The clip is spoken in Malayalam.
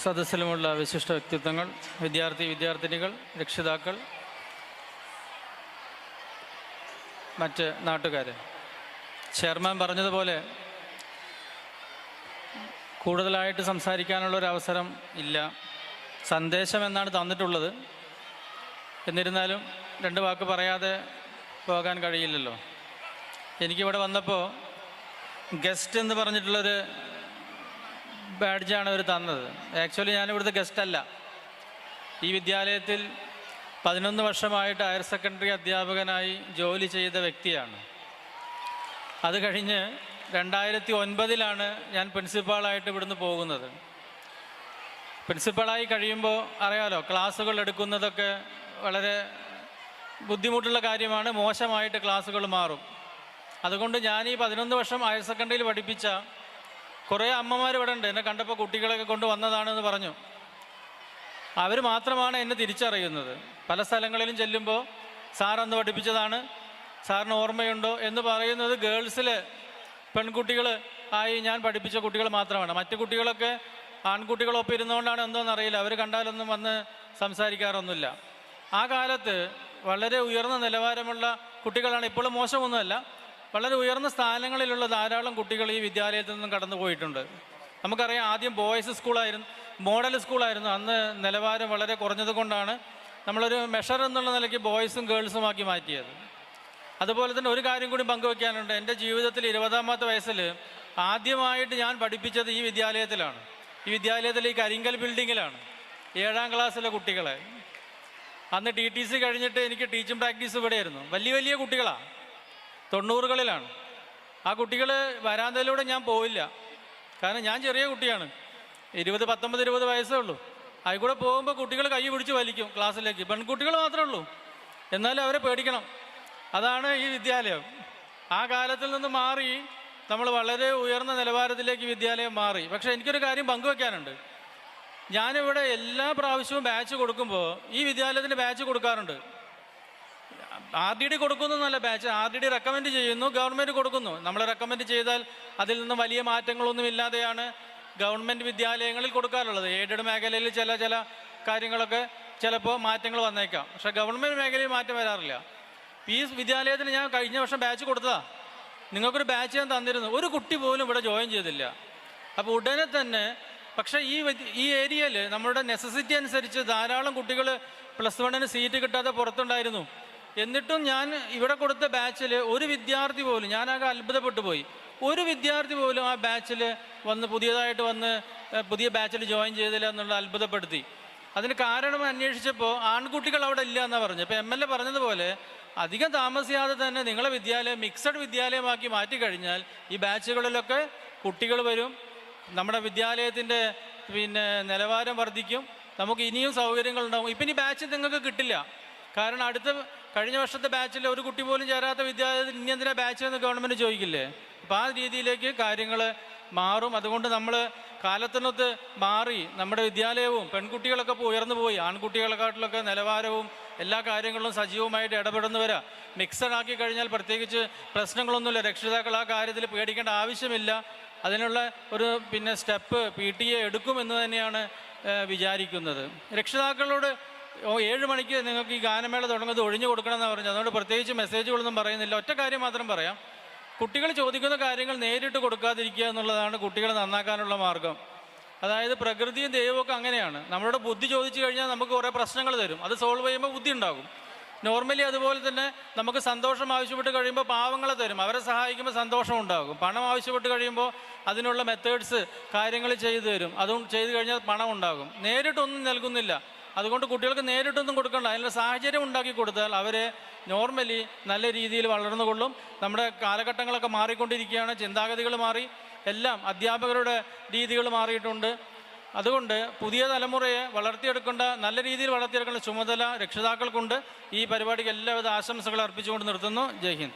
സദസ്സിലുമുള്ള വിശിഷ്ട വ്യക്തിത്വങ്ങൾ, വിദ്യാർത്ഥിനികൾ, രക്ഷിതാക്കൾ, മറ്റ് നാട്ടുകാർ, ചെയർമാൻ പറഞ്ഞതുപോലെ കൂടുതലായിട്ട് സംസാരിക്കാനുള്ളൊരവസരം ഇല്ല. സന്ദേശം എന്നാണ് തന്നിട്ടുള്ളത്. എന്നിരുന്നാലും രണ്ട് വാക്ക് പറയാതെ പോകാൻ കഴിയില്ലല്ലോ. എനിക്കിവിടെ വന്നപ്പോൾ ഗസ്റ്റ് എന്ന് പറഞ്ഞിട്ടുള്ളൊരു ബാഡ്ജാണ് അവർ തന്നത്. ആക്ച്വലി ഞാനിവിടുത്തെ ഗസ്റ്റല്ല. ഈ വിദ്യാലയത്തിൽ 11 വർഷമായിട്ട് ഹയർ സെക്കൻഡറി അധ്യാപകനായി ജോലി ചെയ്ത വ്യക്തിയാണ്. അത് കഴിഞ്ഞ് 2009 ഞാൻ പ്രിൻസിപ്പാളായിട്ട് ഇവിടുന്ന് പോകുന്നത്. പ്രിൻസിപ്പളായി കഴിയുമ്പോൾ അറിയാലോ, ക്ലാസ്സുകൾ എടുക്കുന്നതൊക്കെ വളരെ ബുദ്ധിമുട്ടുള്ള കാര്യമാണ്. മോശമായിട്ട് ക്ലാസ്സുകൾ മാറും. അതുകൊണ്ട് ഞാൻ ഈ 11 വർഷം ഹയർ സെക്കൻഡറിയിൽ പഠിപ്പിച്ച കുറേ അമ്മമാർ ഇവിടെ ഉണ്ട്. എന്നെ കണ്ടപ്പോൾ കുട്ടികളൊക്കെ കൊണ്ട് വന്നതാണെന്ന് പറഞ്ഞു. അവർ മാത്രമാണ് എന്നെ തിരിച്ചറിയുന്നത്. പല സ്ഥലങ്ങളിലും ചെല്ലുമ്പോൾ സാർ അന്ന് പഠിപ്പിച്ചതാണ്, സാറിന് ഓർമ്മയുണ്ടോ എന്ന് പറയുന്നത് ഗേൾസിൽ പെൺകുട്ടികൾ ആയി ഞാൻ പഠിപ്പിച്ച കുട്ടികൾ മാത്രമാണ്. മറ്റു കുട്ടികളൊക്കെ ആൺകുട്ടികളൊപ്പം ഇരുന്നുകൊണ്ടാണ് എന്തോന്നറിയില്ല, അവർ കണ്ടാലൊന്നും വന്ന് സംസാരിക്കാറൊന്നുമില്ല. ആ കാലത്ത് വളരെ ഉയർന്ന നിലവാരമുള്ള കുട്ടികളാണ്. ഇപ്പോഴും മോശമൊന്നുമല്ല, വളരെ ഉയർന്ന സ്ഥാനങ്ങളിലുള്ള ധാരാളം കുട്ടികൾ ഈ വിദ്യാലയത്തിൽ നിന്നും കടന്നു പോയിട്ടുണ്ട്. നമുക്കറിയാം, ആദ്യം ബോയ്സ് സ്കൂളായിരുന്നു, മോഡൽ സ്കൂളായിരുന്നു. അന്ന് നിലവാരം വളരെ കുറഞ്ഞത് കൊണ്ടാണ് നമ്മളൊരു മെഷർ എന്നുള്ള നിലയ്ക്ക് ബോയ്സും ഗേൾസുമാക്കി മാറ്റിയത്. അതുപോലെ തന്നെ ഒരു കാര്യം കൂടി പങ്കുവയ്ക്കാനുണ്ട്. എൻ്റെ ജീവിതത്തിൽ 20ാമത്തെ വയസ്സിൽ ആദ്യമായിട്ട് ഞാൻ പഠിപ്പിച്ചത് ഈ വിദ്യാലയത്തിലാണ്. ഈ വിദ്യാലയത്തിൽ ഈ കരിങ്കൽ ബിൽഡിങ്ങിലാണ് 7ാം ക്ലാസ്സിലെ കുട്ടികളെ. അന്ന് TTC കഴിഞ്ഞിട്ട് എനിക്ക് ടീച്ചിങ് പ്രാക്ടീസ് ഇവിടെയായിരുന്നു. വലിയ കുട്ടികളാണ്, 90കളിലാണ്. ആ കുട്ടികൾ വരാന്തയിലൂടെ ഞാൻ പോയില്ല, കാരണം ഞാൻ ചെറിയ കുട്ടിയാണ്. 19 വയസ്സേ ഉള്ളൂ. അതിൽക്കൂടെ പോകുമ്പോൾ കുട്ടികൾ കൈ പിടിച്ച് വലിക്കും ക്ലാസ്സിലേക്ക്. പെൺകുട്ടികൾ മാത്രമേ ഉള്ളൂ, എന്നാലും അവരെ പേടിക്കണം. അതാണ് ഈ വിദ്യാലയം. ആ കാലത്തിൽ നിന്ന് മാറി നമ്മൾ വളരെ ഉയർന്ന നിലവാരത്തിലേക്ക് വിദ്യാലയം മാറി. പക്ഷേ എനിക്കൊരു കാര്യം പങ്കുവെക്കാനുണ്ട്. ഞാനിവിടെ എല്ലാ പ്രാവശ്യവും ബാച്ച് കൊടുക്കുമ്പോൾ ഈ വിദ്യാലയത്തിന് ബാച്ച് കൊടുക്കാറുണ്ട്. RDD കൊടുക്കുന്നതല്ല ബാച്ച്, RDD റെക്കമെൻഡ് ചെയ്യുന്നു, ഗവൺമെൻറ് കൊടുക്കുന്നു. നമ്മൾ റെക്കമെൻഡ് ചെയ്താൽ അതിൽ നിന്ന് വലിയ മാറ്റങ്ങളൊന്നും ഇല്ലാതെയാണ് ഗവൺമെൻറ് വിദ്യാലയങ്ങളിൽ കൊടുക്കാറുള്ളത്. എയ്ഡഡ് മേഖലയിൽ ചില കാര്യങ്ങളൊക്കെ ചിലപ്പോൾ മാറ്റങ്ങൾ വന്നേക്കാം, പക്ഷേ ഗവൺമെൻറ് മേഖലയിൽ മാറ്റം വരാറില്ല. ഈ വിദ്യാലയത്തിന് ഞാൻ കഴിഞ്ഞ വർഷം ബാച്ച് കൊടുത്തതാ. നിങ്ങൾക്കൊരു ബാച്ച് ഞാൻ തന്നിരുന്നു, ഒരു കുട്ടി പോലും ഇവിടെ ജോയിൻ ചെയ്തില്ല. അപ്പോൾ ഉടനെ തന്നെ, പക്ഷേ ഈ ഏരിയയിൽ നമ്മളുടെ നെസസിറ്റി അനുസരിച്ച് ധാരാളം കുട്ടികൾ +1 സീറ്റ് കിട്ടാതെ പുറത്തുണ്ടായിരുന്നു. എന്നിട്ടും ഞാൻ ഇവിടെ കൊടുത്ത ബാച്ചിൽ ഒരു വിദ്യാർത്ഥി പോലും, ഞാനാകെ അത്ഭുതപ്പെട്ടു പോയി, ഒരു വിദ്യാർത്ഥി പോലും ആ ബാച്ചിൽ പുതിയതായിട്ട് പുതിയ ബാച്ചിൽ ജോയിൻ ചെയ്തില്ല എന്നുള്ള അത്ഭുതപ്പെടുത്തി. അതിന് കാരണം അന്വേഷിച്ചപ്പോൾ ആൺകുട്ടികൾ അവിടെ ഇല്ല എന്നാണ് പറഞ്ഞത്. ഇപ്പോൾ MLA പറഞ്ഞതുപോലെ അധികം താമസിയാതെ തന്നെ നിങ്ങളെ വിദ്യാലയം മിക്സഡ് വിദ്യാലയമാക്കി മാറ്റിക്കഴിഞ്ഞാൽ ഈ ബാച്ചുകളിലൊക്കെ കുട്ടികൾ വരും, നമ്മുടെ വിദ്യാലയത്തിൻ്റെ നിലവാരം വർദ്ധിക്കും, നമുക്ക് ഇനിയും സൗകര്യങ്ങളുണ്ടാകും. ഇപ്പം ഇനി ബാച്ച് നിങ്ങൾക്ക് കിട്ടില്ല, കാരണം കഴിഞ്ഞ വർഷത്തെ ബാച്ചിൽ ഒരു കുട്ടി പോലും ചേരാത്ത വിദ്യാലയത്തിൽ ഇനി എന്തിനാ ബാച്ച് എന്ന് ഗവൺമെൻറ് ചോദിക്കില്ലേ? അപ്പോൾ ആ രീതിയിലേക്ക് കാര്യങ്ങൾ മാറും. അതുകൊണ്ട് നമ്മൾ കാലത്തിനൊത്ത് മാറി നമ്മുടെ വിദ്യാലയവും പെൺകുട്ടികളൊക്കെ ഉയർന്നു പോയി, ആൺകുട്ടികളെക്കാട്ടിലൊക്കെ നിലവാരവും എല്ലാ കാര്യങ്ങളിലും സജീവമായിട്ട് ഇടപെടുന്നവരാ. മിക്സഡ് ആക്കി കഴിഞ്ഞാൽ പ്രത്യേകിച്ച് പ്രശ്നങ്ങളൊന്നുമില്ല. രക്ഷിതാക്കൾ ആ കാര്യത്തിൽ പേടിക്കേണ്ട ആവശ്യമില്ല. അതിനുള്ള ഒരു സ്റ്റെപ്പ് PTA എടുക്കുമെന്ന് തന്നെയാണ് വിചാരിക്കുന്നത്. രക്ഷിതാക്കളോട് 7 മണിക്ക് നിങ്ങൾക്ക് ഈ ഗാനമേള തുടങ്ങുന്നത് ഒഴിഞ്ഞു കൊടുക്കണമെന്നാണ് പറഞ്ഞത്. അതുകൊണ്ട് പ്രത്യേകിച്ച് മെസ്സേജുകളൊന്നും പറയുന്നില്ല. ഒറ്റ കാര്യം മാത്രം പറയാം, കുട്ടികൾ ചോദിക്കുന്ന കാര്യങ്ങൾ നേരിട്ട് കൊടുക്കാതിരിക്കുക എന്നുള്ളതാണ് കുട്ടികളെ നന്നാക്കാനുള്ള മാർഗം. അതായത് പ്രകൃതിയും ദൈവമൊക്കെ അങ്ങനെയാണ്. നമ്മളോട് ബുദ്ധി ചോദിച്ചു കഴിഞ്ഞാൽ നമുക്ക് കുറേ പ്രശ്നങ്ങൾ തരും, അത് സോൾവ് ചെയ്യുമ്പോൾ ബുദ്ധി ഉണ്ടാകും. നോർമലി അതുപോലെ തന്നെ നമുക്ക് സന്തോഷം ആവശ്യപ്പെട്ട് കഴിയുമ്പോൾ പാവങ്ങളെ തരും, അവരെ സഹായിക്കുമ്പോൾ സന്തോഷം ഉണ്ടാകും. പണം ആവശ്യപ്പെട്ട് കഴിയുമ്പോൾ അതിനുള്ള മെത്തേഡ്സ് കാര്യങ്ങൾ ചെയ്തു തരും, അതും ചെയ്തു കഴിഞ്ഞാൽ പണം ഉണ്ടാകും. നേരിട്ടൊന്നും നൽകുന്നില്ല. അതുകൊണ്ട് കുട്ടികൾക്ക് നേരിട്ടൊന്നും കൊടുക്കണ്ട, അതിനുള്ള സാഹചര്യം ഉണ്ടാക്കി കൊടുത്താൽ അവരെ നോർമലി നല്ല രീതിയിൽ വളർന്നുകൊള്ളും. നമ്മുടെ കാലഘട്ടങ്ങളൊക്കെ മാറിക്കൊണ്ടിരിക്കുകയാണ്, ചിന്താഗതികൾ മാറി, എല്ലാം അധ്യാപകരുടെ രീതികൾ മാറിയിട്ടുണ്ട്. അതുകൊണ്ട് പുതിയ തലമുറയെ നല്ല രീതിയിൽ വളർത്തിയെടുക്കേണ്ട ചുമതല രക്ഷിതാക്കൾക്കുണ്ട്. ഈ പരിപാടിക്ക് എല്ലാവിധ ആശംസകൾ അർപ്പിച്ചുകൊണ്ട് നിർത്തുന്നു. ജയ് ഹിന്ദ്.